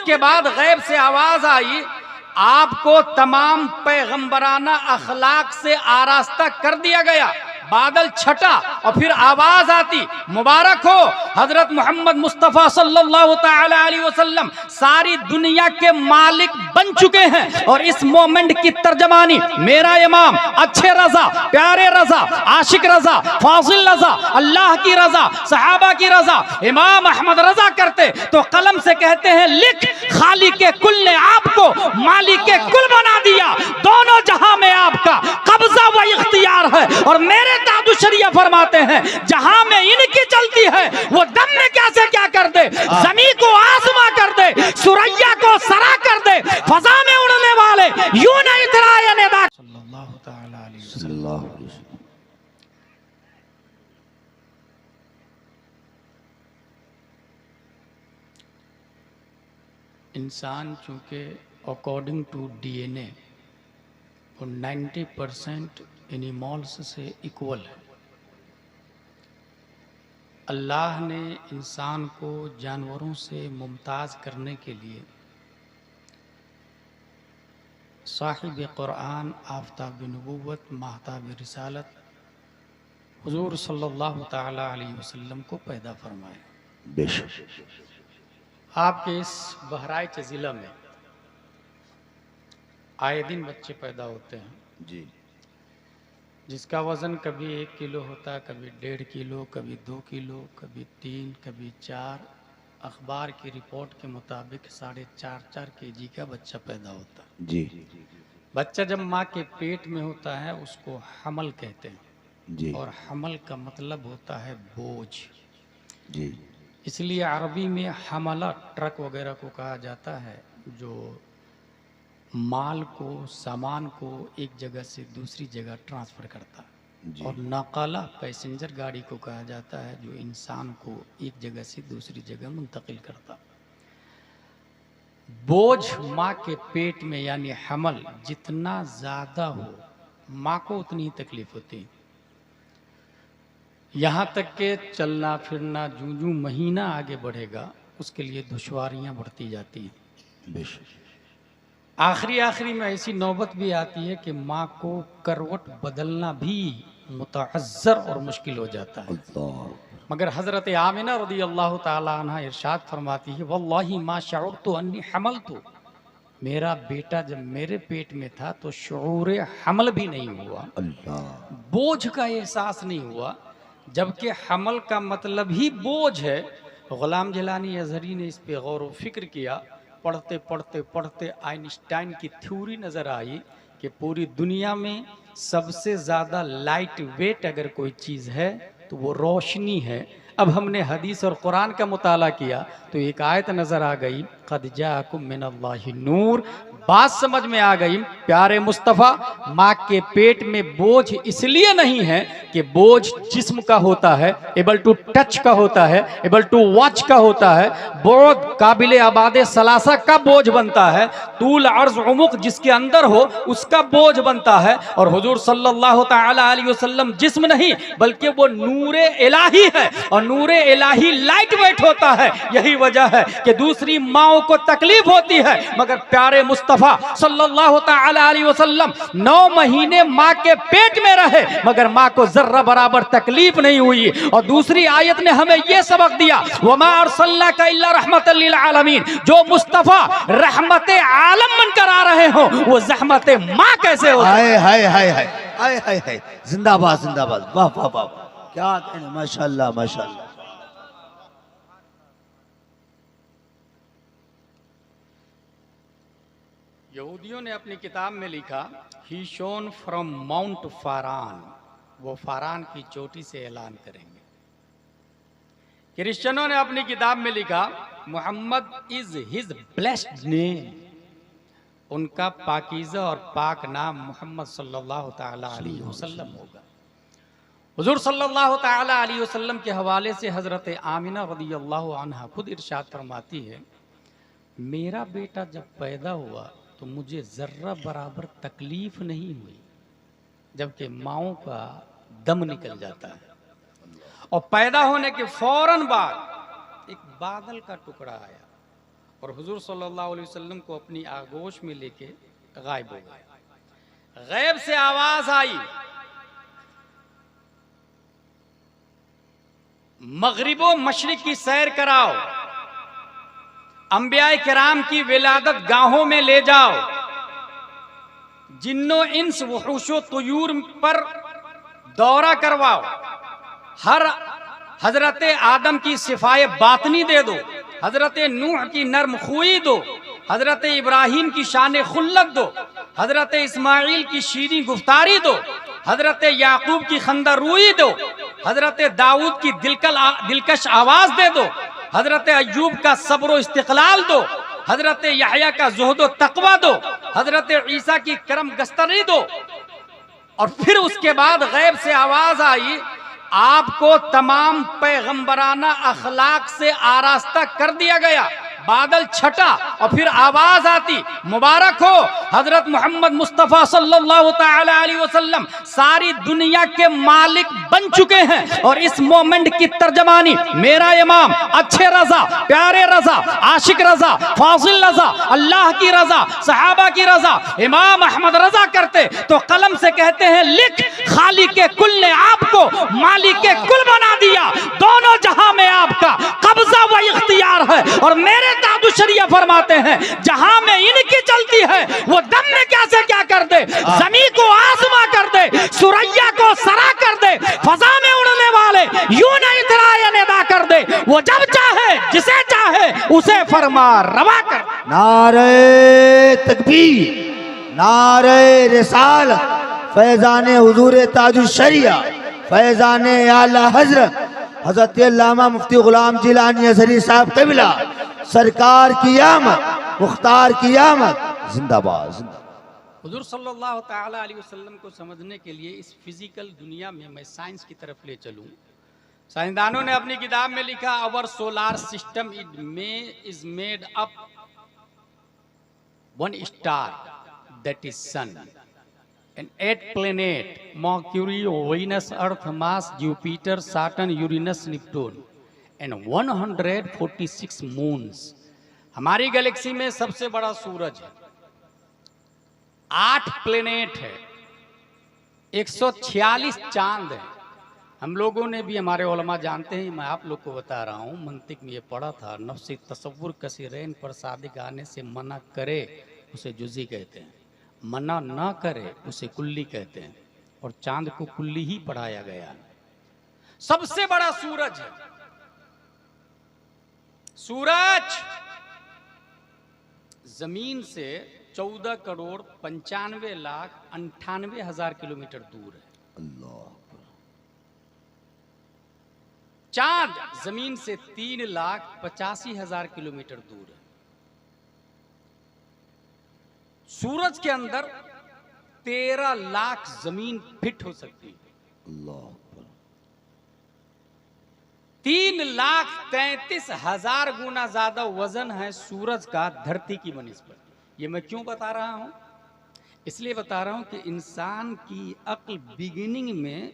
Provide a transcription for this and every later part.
के बाद गैब से आवाज आई, आपको तमाम पैगंबराना अखलाक से आरास्ता कर दिया गया। बादल छटा और फिर आवाज आती, मुबारक हो हजरत मोहम्मद मुस्तफ़ा सल्लल्लाहु ताला अलैहि वसल्लम सारी दुनिया के मालिक बन चुके हैं। और इस मोमेंट की तर्जमानी मेरा इमाम अच्छे रजा, प्यारे रजा, आशिक रजा, फाजिल रजा, अल्लाह की रजा, सहाबा की रजा, इमाम अहमद रजा करते तो कलम से कहते हैं, लिख खाली के कुल ने आपको मालिक के कुल बना दिया। दोनों जहां में आपका कब्जा व इख्तियार है। और मेरे दादू शरिया फरमाते हैं, जहां में इनकी चलती है वो दम में कैसे क्या कर दे, जमीन को आसमां कर दे, सुरैया को सरा कर दे, फजा में उड़ने वाले यूं नहीं इतराए नेदा सल्लल्लाहु ताला अलैहि वसल्लम। इंसान चूंकि अकॉर्डिंग टू डीएनए वो 90% एनिमल्स से इक्वल है। अल्लाह ने इंसान को जानवरों से मुमताज़ करने के लिए साहिब कुरान, आफ्ताब नबूवत, महताब रिसालत हुजूर सल्लल्लाहु ताला अलैहि वसल्लम को पैदा फरमाया। बेशक आपके इस बहराइच ज़िला में आए दिन बच्चे पैदा होते हैं जी, जिसका वज़न कभी 1 किलो होता है, कभी 1.5 किलो, कभी 2 किलो, कभी 3, कभी 4। अखबार की रिपोर्ट के मुताबिक 4.5 केजी का बच्चा पैदा होता है। जी बच्चा जब माँ के पेट में होता है उसको हमल कहते हैं, जी, और हमल का मतलब होता है बोझ। जी इसलिए अरबी में हमला ट्रक वगैरह को कहा जाता है, जो माल को, सामान को एक जगह से दूसरी जगह ट्रांसफ़र करता है। जी। और नकाला पैसेंजर गाड़ी को कहा जाता है, जो इंसान को एक जगह से दूसरी जगह मुंतकिल करता। बोझ माँ के पेट में यानी हमल जितना ज़्यादा हो, माँ को उतनी तकलीफ होती है। यहाँ तक के चलना फिरना जूं जूं महीना आगे बढ़ेगा उसके लिए दुश्वारियाँ बढ़ती जाती हैं। बेशक आखिरी में ऐसी नौबत भी आती है कि माँ को करवट बदलना भी मुतअज्जर और मुश्किल हो जाता है। मगर हज़रत आमिना रज़ी अल्लाह ताला अन्हा इरशाद फरमाती है, वल्लाही मा शअरतु अन्नी हमलतु, मेरा बेटा जब मेरे पेट में था तो शऊर हमल भी नहीं हुआ, बोझ का एहसास नहीं हुआ, जबकि हमल का मतलब ही बोझ है। गुलाम जिलानी अज़हरी ने इस पे गौर व फिक्र किया। पढ़ते पढ़ते पढ़ते आइंस्टाइन की थ्योरी नज़र आई कि पूरी दुनिया में सबसे ज़्यादा लाइट वेट अगर कोई चीज़ है तो वो रोशनी है। अब हमने हदीस और कुरान का मुताला किया तो एक आयत नज़र आ गई, क़द जाअकुम मिनल्लाहि नूर। बात समझ में आ गई, प्यारे मुस्तफ़ा माँ के पेट में बोझ इसलिए नहीं है कि बोझ जिस्म का होता है, एबल टू टच का होता है, एबल टू वॉच का होता है, बोझ काबिल आबाद सलासा का बोझ बनता है, तूल अर्ज उमुक जिसके अंदर हो उसका बोझ बनता है। और हुजूर सल्लल्लाहु ताला अलैहि वसल्लम जिस्म नहीं बल्कि वो नूरे इलाही है, और नूरे इलाही लाइट वेट होता है। यही वजह है कि दूसरी माओं को तकलीफ होती है, मगर प्यारे मुस्तफ़ा सल्लल्लाहु ताला अलैहि वसल्लम 9 महीने माँ के पेट में रहे मगर माँ को जर्रा बराबर तकलीफ नहीं हुई। और दूसरी आयत ने हमें यह सबक दिया, वमा अरसलनाका इल्ला रहमतल लिल आलमीन, जो मुस्तफ़ा रहमत आलम बनकर आ रहे हो वो रहमत माँ कैसे हो? हाय हाय हाय हाय हाय हाय हाय, जिंदाबाद जिंदाबाद, वाह वाह वाह, क्या कहना, माशाल्लाह माशाल्लाह। यहूदियों ने अपनी किताब में लिखा, ही शोन फ्रॉम माउंट फारान, वो फारान की चोटी से ऐलान करेंगे। क्रिश्चियनों ने अपनी किताब में लिखा, Muhammad is his blessed name, उनका पाकीज़ा और पाक नाम मोहम्मद सल्लल्लाहु ताला अलैहि वसल्लम होगा। हुजूर सल्लल्लाहु ताला अलैहि वसल्लम के हवाले से हज़रत आमिना रज़ियल्लाहु अन्हा खुद इरशाद फरमाती है, मेरा बेटा जब पैदा हुआ तो मुझे ज़र्रा बराबर तकलीफ नहीं हुई, जबकि माओं का दम निकल जाता है। और पैदा होने के फौरन बाद एक बादल का टुकड़ा आया और हुजूर सल्लल्लाहु अलैहि वसल्लम को अपनी आगोश में लेके गायब हो गए। गैब से आवाज आई, मगरिबो मशरिक की सैर कराओ, अंबिया किराम की विलादत गाहों में ले जाओ, जिन्नो इंस वहुशो तुयूर पर दौरा करवाओ, हर हजरत आदम की सिफाए बातनी दे दो, हजरत नूह की नर्म खुई दो, हजरत इब्राहिम की शान खुल्लत दो, हजरत इस्माइल की शीरी गुफ्तारी दो, हजरत याकूब की खंदा रुई दो, हजरत दाऊद की दिलकश आवाज दे दो, हजरत अय्यूब का सब्र इस्तिकलाल दो, हजरत यहया का ज़ुहद तकवा दो, हजरत ईसा की करम गस्तरी दो। और फिर उसके बाद गैब से आवाज आई, आपको तमाम पैगंबराना अखलाक से आरास्ता कर दिया गया। बादल छटा और फिर आवाज आती, मुबारक हो हजरत मोहम्मद मुस्तफ़ा सल्लल्लाहु तआला अलैहि वसल्लम सारी दुनिया के मालिक बन चुके हैं। और इस मोमेंट की तर्जमानी मेरा इमाम अच्छे रजा, प्यारे रजा, आशिक रजा, फाजिल रजा, अल्लाह की रजा, सहाबा की रजा, इमाम अहमद रजा करते तो कलम से कहते हैं, लिख खालिक के कुल ने आपको मालिक के कुल बना दिया। दोनों जहां में आपका कब्जा व इख्तियार है। और मेरे दादू शरिया फरमाते हैं, जहां में इनकी चलती है वो दम में क्या से क्या कर दे, जमीन को आसमां कर दे, सुरैया को सरा कर दे, फजा में उड़ने वाले यूं नहीं तराया निदा कर दे। वो जब चाहे जिसे चाहे उसे फरमा रवा कर। नारे तकबीर, नारे रिसाल, फैजान हुजूर ताजुश शरिया, फैजान आला हजरत हजरत अल्लामा मुफ्ती गुलाम जिलानी अजहरी साहब कबिला सरकार की आमद, मुख्तार की आमद, जिंदाबाद जिंदाबाद। हुजूर सल्लल्लाहु तआला अलैहि वसल्लम को समझने के लिए इस फिजिकल दुनिया में मैं साइंस की तरफ ले चलूं। साइंसदानों ने अपनी किताब में लिखा, our solar system is made up one star that is sun and 8 planet Mercury, Venus, Earth, Mars, Jupiter, Saturn, Uranus, Neptune and 146 moons। हमारी गैलेक्सी में सबसे बड़ा सूरज है, 8 प्लेनेट है, 146 चांद है। हम लोगों ने भी, हमारे उलमा जानते हैं, मैं आप लोग को बता रहा हूँ, मंतिक में ये पढ़ा था, नफ्सी तसव्वुर कसीरैन पर सादिक आने से मना करे उसे जुज़ी कहते हैं, मना ना करे उसे कुल्ली कहते हैं। और चांद को कुल्ली ही पढ़ाया गया। सबसे बड़ा सूरज है। सूरज जमीन से 14 करोड़ 95 लाख 98 हजार किलोमीटर दूर है। अल्लाह। चांद जमीन से 3 लाख 85 हजार किलोमीटर दूर है। सूरज के अंदर 13 लाख जमीन फिट हो सकती है। अल्लाह। 3,33,000 गुना ज्यादा वजन है सूरज का धरती की बनिस्बत। ये मैं क्यों बता रहा हूं? इसलिए बता रहा हूं कि इंसान की अक्ल बिगिनिंग में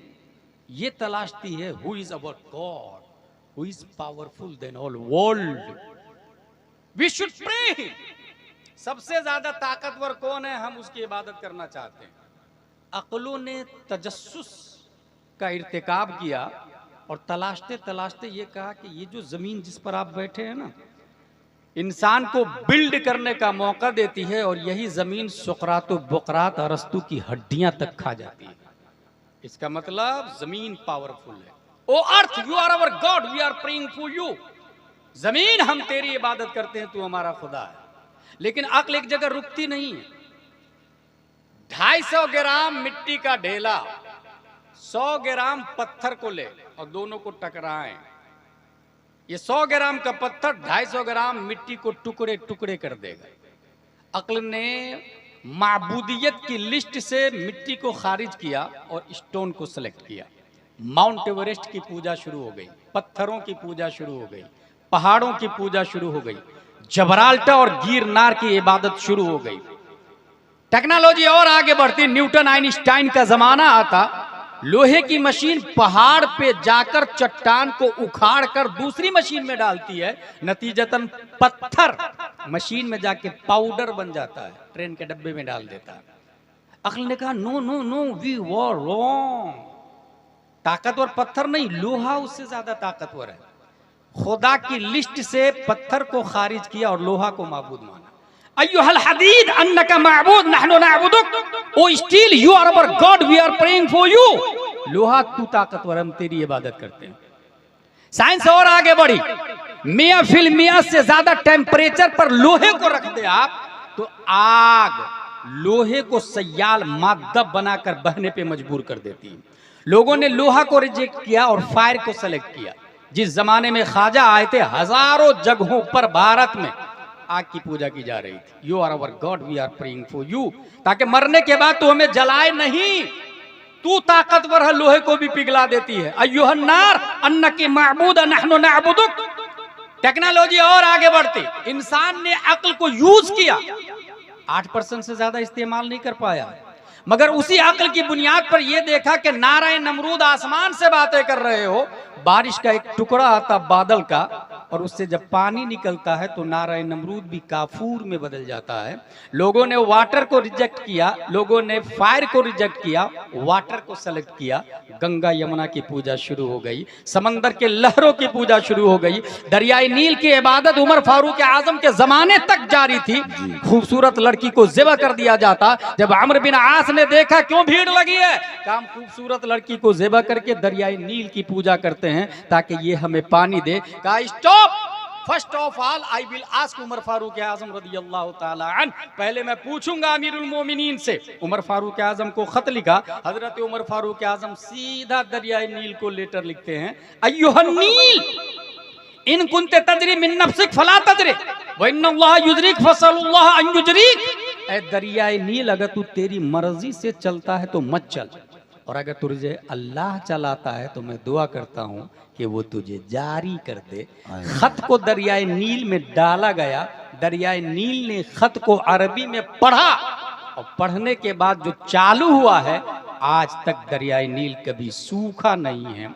ये तलाशती है, who is our God, who is powerful than all world, we should pray. सबसे ज्यादा ताकतवर कौन है, हम उसकी इबादत करना चाहते हैं। अक्लों ने तजस्सुस का इर्तिकाब किया और तलाशते तलाशते ये कहा कि ये जो जमीन जिस पर आप बैठे हैं ना, इंसान को बिल्ड करने का मौका देती है और यही जमीन सुकरात बुकरात अरस्तु की हड्डियां तक खा जाती है। इसका मतलब जमीन पावरफुल है। O earth, you are our God, we are praying for you. जमीन, हम तेरी इबादत करते हैं, तू हमारा खुदा है। लेकिन अक्ल एक जगह रुकती नहीं है। 250 ग्राम मिट्टी का ढेला 100 ग्राम पत्थर को ले और दोनों को टकराएं, ये 100 ग्राम का पत्थर 250 ग्राम मिट्टी को टुकड़े टुकड़े कर देगा। अक्ल ने माबूदियत की लिस्ट से मिट्टी को खारिज किया और स्टोन को सिलेक्ट किया। माउंट एवरेस्ट की पूजा शुरू हो गई, पत्थरों की पूजा शुरू हो गई, पहाड़ों की पूजा शुरू हो गई, जबराल्टर और गिरनार की इबादत शुरू हो गई। टेक्नोलॉजी और आगे बढ़ती, न्यूटन आइंस्टाइन का जमाना आता, लोहे की मशीन पहाड़ पे जाकर चट्टान को उखाड़ कर दूसरी मशीन में डालती है, नतीजतन पत्थर मशीन में जाके पाउडर बन जाता है, ट्रेन के डब्बे में डाल देता है। अक्ल ने कहा no no no we were wrong, ताकतवर पत्थर नहीं, लोहा उससे ज्यादा ताकतवर है। खुदा की लिस्ट से पत्थर को खारिज किया और लोहा को माबूद माना। अय्युहल हदीद अन्नका माबूद नहनु नअबुदुक, O steel you are our God we are praying for you. लोहा तू ताकतवर, हम तेरी इबादत करते हैं। साइंस और आगे बढ़ी, मियां फिल मियां से ज्यादा टेम्परेचर पर लोहे को रख दे आप तो आग लोहे को सयाल मादा बनाकर बहने पे मजबूर कर देती है। लोगों ने लोहा को रिजेक्ट किया और फायर को सेलेक्ट किया। जिस जमाने में ख्वाजा आए थे, हजारों जगहों पर भारत में आग की पूजा की जा रही थी। You are our God we are praying for you, ताकि मरने के बाद तू हमें जलाए नहीं, तू ताकतवर है, लोहे को भी पिघला देती है। अय्युहन नार अन्नकी माबूद नहनु नअबुदुक। टेक्नोलॉजी और आगे बढ़ती, इंसान ने अक्ल को यूज किया, 8% से ज्यादा इस्तेमाल नहीं कर पाया, मगर उसी अक्ल की बुनियाद पर यह देखा कि नारायण नमरूद आसमान से बातें कर रहे हो, बारिश का एक टुकड़ा आता बादल का और उससे जब पानी निकलता है तो नारायण नमरूद भी काफूर में बदल जाता है। लोगों ने वाटर को रिजेक्ट किया, लोगों ने फायर को रिजेक्ट किया, वाटर को सेलेक्ट किया। गंगा यमुना की पूजा शुरू हो गई, समंदर के लहरों की पूजा शुरू हो गई। दरियाई नील की इबादत उमर फारूक आजम के जमाने तक जारी थी। खूबसूरत लड़की को ज़िबा कर दिया जाता। जब अमर बिन आस ने देखा क्यों भीड़ लगी है, काम खूबसूरत लड़की को ज़िबा करके दरियाई नील की पूजा करते हैं ताकि ये हमें पानी दे। कहा stop, first of all I will ask Umar Farooq Azam रदियल्लाहु ताला अन, पहले मैं पूछूंगा अमीरुल मोमिनीन से। उमर फारूक आजम को खत लिखा, हजरत उमर फारूक आजम सीधा दरियाई नील को लेटर लिखते हैं, अय्युहन नील इन कुंते तजरी मिन नफ्सिक फला तजरी व इन्नल्लाह युजरिक फसलुल्लाह अन युजरिक। ए दरियाई नील, अगर तू तेरी मर्जी से चलता है तो मत चल, और अगर तुझे अल्लाह चलाता है तो मैं दुआ करता हूँ कि वो तुझे जारी कर दे। खत को दरियाई नील में डाला गया, दरियाई नील ने खत को अरबी में पढ़ा और पढ़ने के बाद जो चालू हुआ है, आज तक दरियाई नील कभी सूखा नहीं है।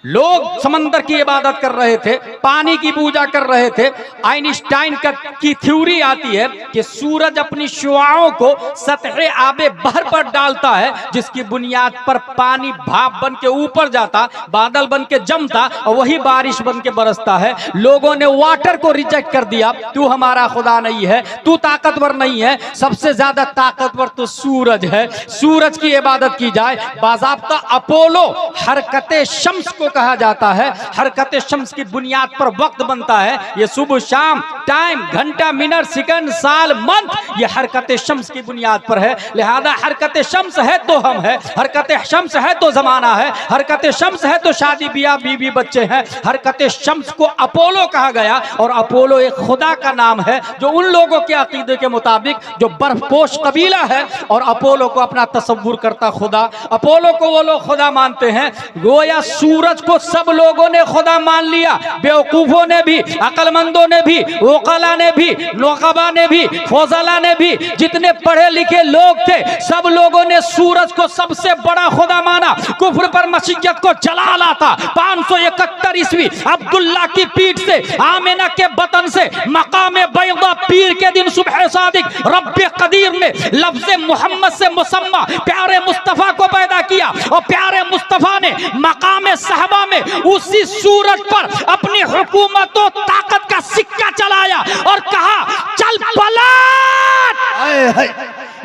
लोग समंदर की इबादत कर रहे थे, पानी की पूजा कर रहे थे। आइंस्टाइन की थ्योरी आती है कि सूरज अपनी शुआओं को सतह आबे बहर पर डालता है, जिसकी बुनियाद पर पानी भाप बन के ऊपर जाता, बादल बन के जमता और वही बारिश बन के बरसता है। लोगों ने वाटर को रिजेक्ट कर दिया, तू हमारा खुदा नहीं है, तू ताकतवर नहीं है, सबसे ज्यादा ताकतवर तो सूरज है, सूरज की इबादत की जाए। बाज़ाब्ता अपोलो हरकते शम्स को कहा जाता है। हरकत शम्स की बुनियाद पर वक्त बनता है, ये सुबह शाम, टाइम, घंटा, मिनट, सेकंड, साल, मंथ, ये हरकत शम्स की बुनियाद पर है। लिहाजा हरकत शम्स है तो हम है, हरकत शम्स है तो जमाना है, हरकत शम्स है तो शादी ब्याह बीवी बच्चे हैं। हरकत शम्स को अपोलो कहा गया और अपोलो एक खुदा का नाम है जो उन लोगों के अकीदे के मुताबिक जो बर्फपोश कबीला है और अपोलो को अपना तसव्वुर करता खुदा, अपोलो को वो लोग खुदा मानते हैं। गोया सूरज को सब लोगों ने खुदा मान लिया, बेवकूफों ने भी, अकलमंदों ने भी, वकला ने भी, नौकबा ने भी, फौजला ने भी, जितने पढ़े लिखे लोग थे सब लोगों ने सूरज को सबसे बड़ा खुदा माना। कुफ्र पर मसीहत को जला लाता। 571 ईस्वी अब्दुल्ला की पीठ से, आमिना के बतन से, मकाम बैदा पीर के दिन सुबह सादिक रब्बे कदीर ने लफ्ज़ मोहम्मद से मुसम्मा प्यारे मुस्तफा को पैदा किया और प्यारे मुस्तफा ने मकाम साहबा में उसी सूरज पर अपनी हुकूमत और ताकत का सिक्का चलाया और कहा चल पलट।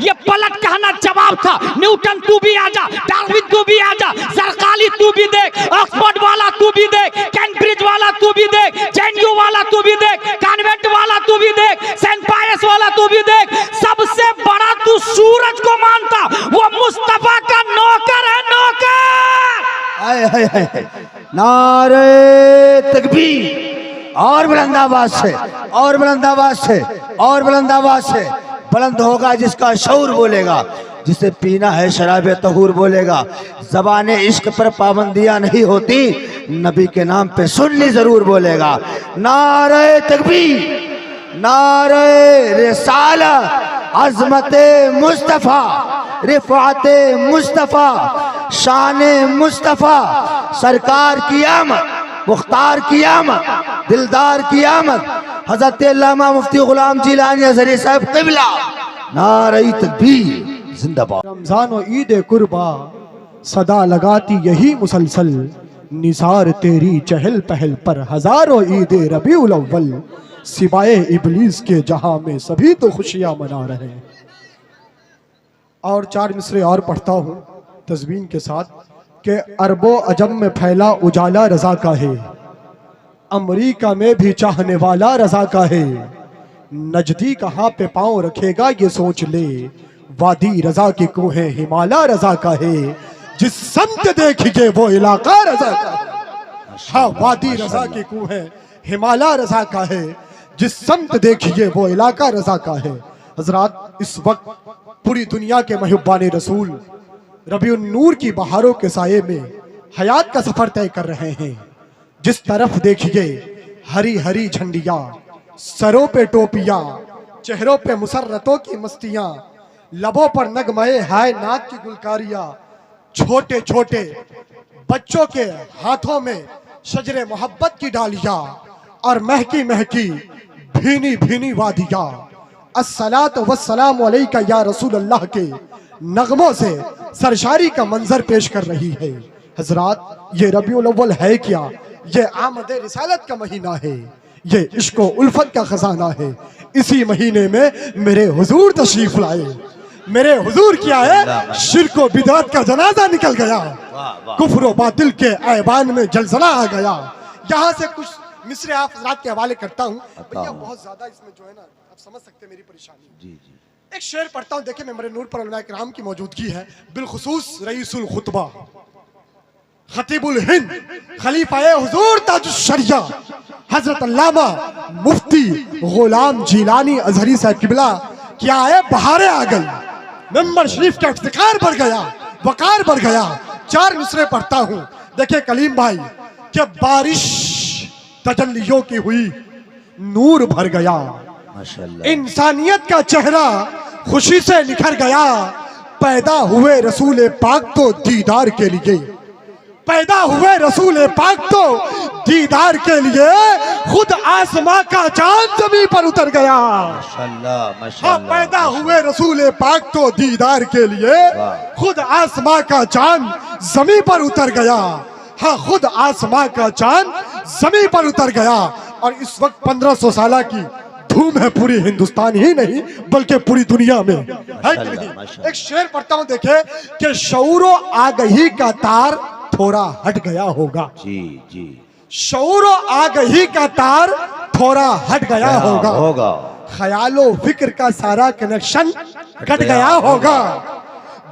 ये पलट कहना जवाब था। न्यूटन तू भी आजा, डार्विन तू भी आजा, जरकाली तू भी देख, ऑक्सफोर्ड वाला तू भी देख, कैम्ब्रिज वाला तू भी देख, जेएनयू वाला तू भी देख, कॉन्वेंट वाला तू भी देख, सेंट पायस वाला तू भी देख, सबसे बड़ा तू सूरज को मानता। वो मुस्तफा का नौकर है, नौकर। नारे तकबीर, और बुलंद आवाज से, और बुलंद आवाज से, और बुलंद आवाज से। बुलंद होगा जिसका शऊर बोलेगा, जिसे पीना है शराब तहूर बोलेगा। ज़बाने इश्क पर पाबंदियां नहीं होती, नबी के नाम पे सुन्नी जरूर बोलेगा। नारे तकबीर, नारे रिसाला, अज़मते मुस्तफ़ा, रिफ़ाते मुस्तफ़ा, शान मुस्तफ़ा, सरकार की आमद, मुख्तार की आमद, दिलदार की आमद, हजरत अल्लामा मुफ्ती गुलाम जिलानी अज़हरी साहब क़िबला, नारे तकबीर जिंदाबाद। रमजान और ईद कुर्बा सदा लगाती यही मुसलसल, निसार तेरी चहल पहल पर हजारों ईद रबीउल अव्वल, सिवाय इबलीस के जहां में सभी तो खुशियां मना रहे हैं। और 4 मिसरे और पढ़ता हूँ तज़मीन के साथ कि अरबो अजम में फैला उजाला रजा का है, अमरीका में भी चाहने वाला रजा का है, नजदी कहाँ पे पाँव रखेगा ये सोच ले, वादी रजा की कोहे हिमालय रजा का है, जिस समत देखिए वो इलाका रजा का है। हाँ, वादी रजा की कोहे हिमालय रजा का है, जिस समत देखिए वो इलाका रजा का है। हजरात, इस वक्त पूरी दुनिया के महब्बान रसूल रबीउन नूर की बहारों के साये में हयात का सफर तय कर रहे हैं। जिस तरफ देखिए हरी हरी झंडियां, सरों पे टोपियां, चेहरों पे मुसर्रतों की मस्तियां, लबों पर नगमए हाय नात की गुलकारियां, छोटे छोटे बच्चों के हाथों में शजरे मोहब्बत की डालियां और महकी महकी भीनी भीनी वादियां, अस्सलातु वस्सलामु अलैका या रसूल अल्लाह के नगमों से सरशारी का मंजर पेश कर रही है। हजरात, ये रबीउल अव्वल है क्या? ये आमद रिसालत का महीना है, ये इश्क व उल्फत का खजाना है। इसी महीने में मेरे हुजूर तशरीफ लाए, मेरे हुजूर क्या है, शिर्क व बिदअत का जनाजा निकल गया, कुफ्र व बातिल के ऐवान में जलजला आ गया। यहाँ से कुछ मिसरे आप हजरात के हवाले करता हूँ भैया, बहुत ज्यादा इसमें जो है ना, आप समझ सकते हैं मेरी परेशानी। जी जी, एक शेर पढ़ता हूँ, देखिए मेरे नूर पर उलमा किराम की मौजूदगी है, बिलखुसूस रईसुल खुतबा खतीबुल हिंद खलीफाए हुजूर ताजुश शरिया हजरत अल्लामा मुफ्ती गुलाम जिलानी अज़हरी साहब क़िबला, क्या है बहारें आ गई, मेंबर शरीफ का इफ्तिखार बढ़ गया, वकार बढ़ गया। 4 मिसरे पढ़ता हूँ, देखिए कलीम भाई, कि बारिश तजल्लियों की हुई, नूर भर गया, इंसानियत का चेहरा खुशी से निखर गया, पैदा हुए रसूल पाक तो दीदार के लिए, पैदा हुए रसूल पाक तो दीदार के लिए, खुद आसमां का चांद जमीन पर उतर गया। माशाअल्लाह, माशाअल्लाह, पैदा हुए रसूल पाक तो दीदार के लिए, खुद आसमां का चांद जमीन पर उतर गया। हाँ, खुद आसमां का चांद जमीन पर उतर गया। और इस वक्त 1500 साल की धूम है पूरी हिंदुस्तान ही नहीं बल्कि पूरी दुनिया में, है कि नहीं? एक शेर पढ़ता हूँ, देखे कि शऊरो आगही का तार थोड़ा हट गया होगा। जी जी, शऊरो आगही का तार थोड़ा हट गया होगा, ख्यालो फिक्र का सारा कनेक्शन कट गया होगा,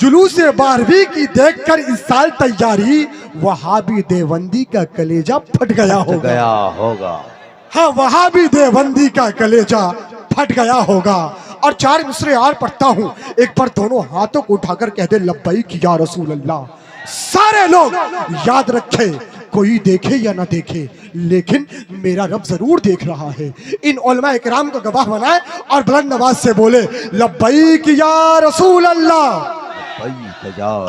जुलूस 12वीं की देखकर इस साल तैयारी, वहाबी देवबंदी का कलेजा फट गया होगा। हाँ, वहाबी देवबंदी का कलेजा फट गया होगा। और 4 मिसरे और पढ़ता हूँ, एक बार दोनों हाथों को उठाकर कह दे लब्बैक या रसूल अल्लाह। सारे लोग याद रखे, कोई देखे या ना देखे, लेकिन मेरा रब जरूर देख रहा है। इन उलमा इकराम को गवाह बनाए और बुलंद आवाज से बोले लब्बैक या रसूल अल्लाह।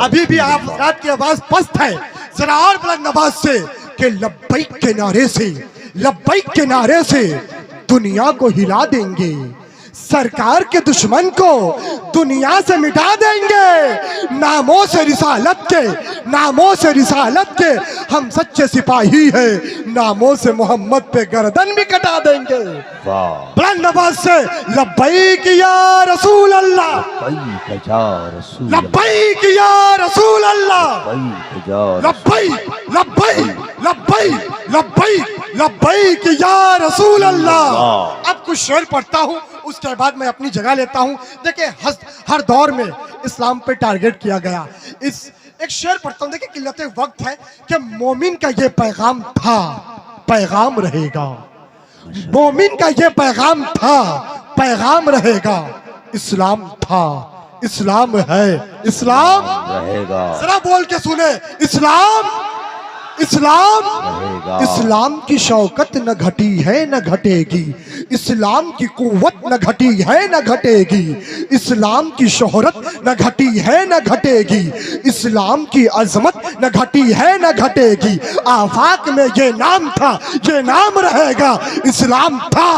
अभी भी आप रात की आवाज पस्त है, जरा और बुलंद आवाज से कि लब्बैक के नारे से, लब्बैक के नारे से दुनिया को हिला देंगे, सरकार के दुश्मन को दुनिया से मिटा देंगे, नामों से रिसालत के, नामों से रिसालत के हम सच्चे सिपाही हैं, नामों से मोहम्मद पे गर्दन भी कटा देंगे। बुलंद आवाज से लब्बैक या रसूल अल्लाह, लब्बैक या रसूल अल्लाह, लब्बैक लब्बैक लब्बैक लब्बैक लब्बैक या रसूल अल्लाह। अब कुछ शेर पढ़ता हूँ, उसके बाद मैं अपनी जगह लेता हूँ। देखिए हर दौर में इस्लाम पे टारगेट किया गया। इस एक शेर पढ़ता हूँ, देखिए किल्लते वक्त है कि मोमिन का ये पैगाम था, पैगाम रहेगा, मोमिन का ये पैगाम था, पैगाम रहेगा, इस्लाम था, इस्लाम है, इस्लाम रहेगा। जरा बोल के सुने, इस्लाम इस्लाम रहेगा। इस्लाम की शौकत न घटी है न घटेगी, इस्लाम की कुव्वत न घटी है न घटेगी, इस्लाम की शोहरत न घटी है न घटेगी, इस्लाम की अजमत न घटी है न घटेगी। आफाक में ये नाम था, ये नाम रहेगा। इस्लाम था,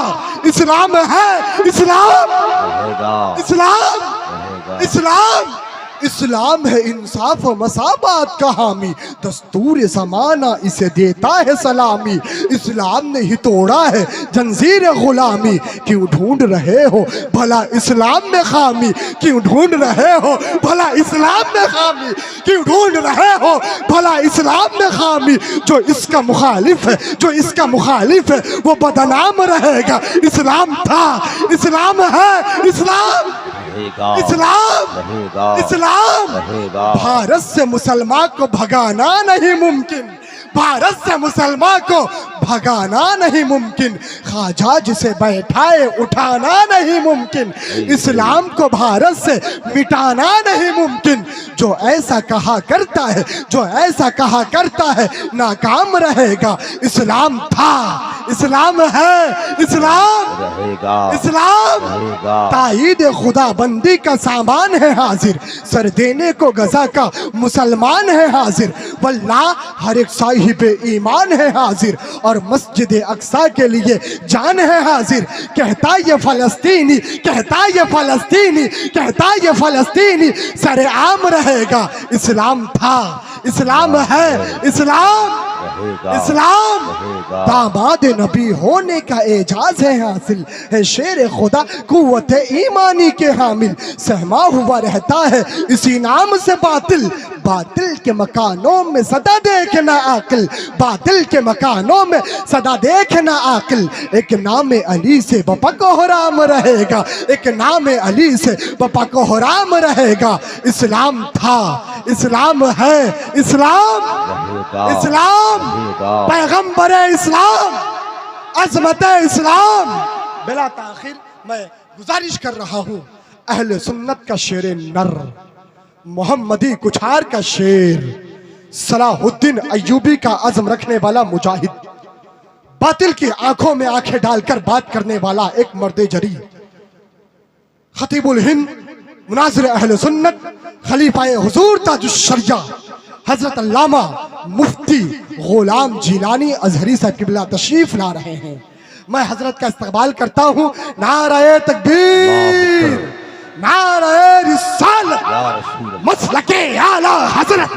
इस्लाम है, इस्लाम रहेगा। इस्लाम रहेगा। इस्लाम इस्लाम है इंसाफ व मसाबात का हामी, दस्तूर ज़माना इसे देता है सलामी। इस्लाम ने ही तोड़ा है जंजीर गुलामी, क्यों ढूंढ रहे हो भला इस्लाम में खामी, क्यों ढूंढ रहे हो भला इस्लाम में खामी, क्यों ढूंढ रहे हो भला इस्लाम में खामी। जो इसका मुखालिफ है, जो इसका मुखालिफ है, वो बदनाम रहेगा। इस्लाम था, इस्लाम है, इस्लाम रहेगा। इस्लाम रहेगा। इस्लाम रहेगा। भारत से मुसलमान को भगाना नहीं मुमकिन, भारत से मुसलमान को भगाना नहीं मुमकिन, ख्वाजा जिसे बैठाए उठाना नहीं मुमकिन, इस्लाम को भारत से मिटाना नहीं मुमकिन। जो ऐसा कहा करता है, जो ऐसा कहा करता है, नाकाम रहेगा। इस्लाम था, इस्लाम है, इस्लाम रहेगा। इस्लाम रहेगा। ताईद खुदा बंदी का सामान है हाजिर, सर देने को गजा का मुसलमान है हाजिर। वल्लाह हर एक साहिब ईमान है हाजिर, और मस्जिद अक्सा के लिए जान है हाजिर। कहता ये फलस्तीनी, कहता ये फलस्तीनी, कहता ये फलस्तीनी, सरे आम रहेगा। इस्लाम था, इस्लाम है, इस्लाम रहेगा। इस्लाम रहेगा। दामाद नबी होने का एजाज है हासिल, है शेर खुदा कुव्वत ईमानी के हामिल। सहमा हुआ रहता है इसी नाम से बातिल, बातिल के मकानों में सदा देखना आकिल, बातिल के मकानों में सदा देखना आकिल। एक नाम अली से बपा को हराम रहेगा, एक नाम अली से बपा को हराम रहेगा। इस्लाम था, इस्लाम है, इस्लाम रहेगा। इस्लाम रहेगा। पैगंबर इस्लाम, अजमत इस्लाम। बिला ताखिर मैं गुजारिश कर रहा हूँ, अहले सुन्नत का शेर नर, मोहम्मदी कुछार का शेर, सलाहुद्दीन अय्यूबी का अज़्म रखने वाला मुजाहिद, बातिल की आंखों में आंखें डालकर बात करने वाला एक मर्दे जरी, खतीबुल हिंद, मुनाज़िर अहले सुन्नत, खलीफाए हुजूर ताजुश्शरिया हजरत अल्लामा मुफ्ती गुलाम जिलानी अजहरी साहब किबला तशरीफ ला रहे हैं। मैं हजरत का इस्तकबाल करता हूँ। नाराए तकबीर, नाराए रिसालत, मसलके आला हजरत,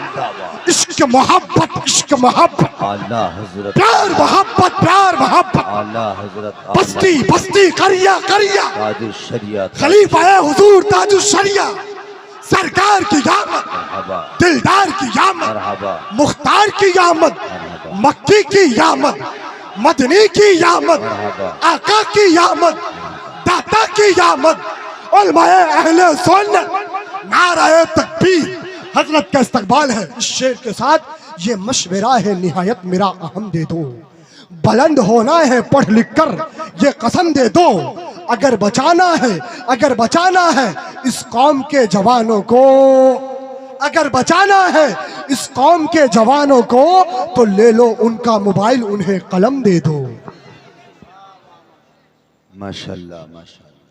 इश्क मोहब्बत, इश्क मोहब्बत, आला हजरत, प्यार मोहब्बत, प्यार मोहब्बत, आला हजरत, बस्ती बस्ती, करिया करिया, ताजुश्शरिया, खलीफा हुजूर ताजुश्शरिया सरकार की आमद, मरहबा, दिलदार की आमद, मरहबा, मुख्तार की आमद, मरहबा, मक्की की आमद, मदनी की आमद, मरहबा, आका की आमद, दाता की आमद, उलमाए अहले सुन्नत, नाराए तकबीर। हजरत का इस्तकबाल है। इस शेर के साथ ये मशवरा है निहायत मेरा अहम दे दो, बुलंद होना है पढ़ लिख कर ये कसम दे दो। अगर बचाना है, अगर बचाना है इस कौम के जवानों को, अगर बचाना है इस कौम के जवानों को, तो ले लो उनका मोबाइल, उन्हें कलम दे दो। माशाल्लाह, माशाल्लाह।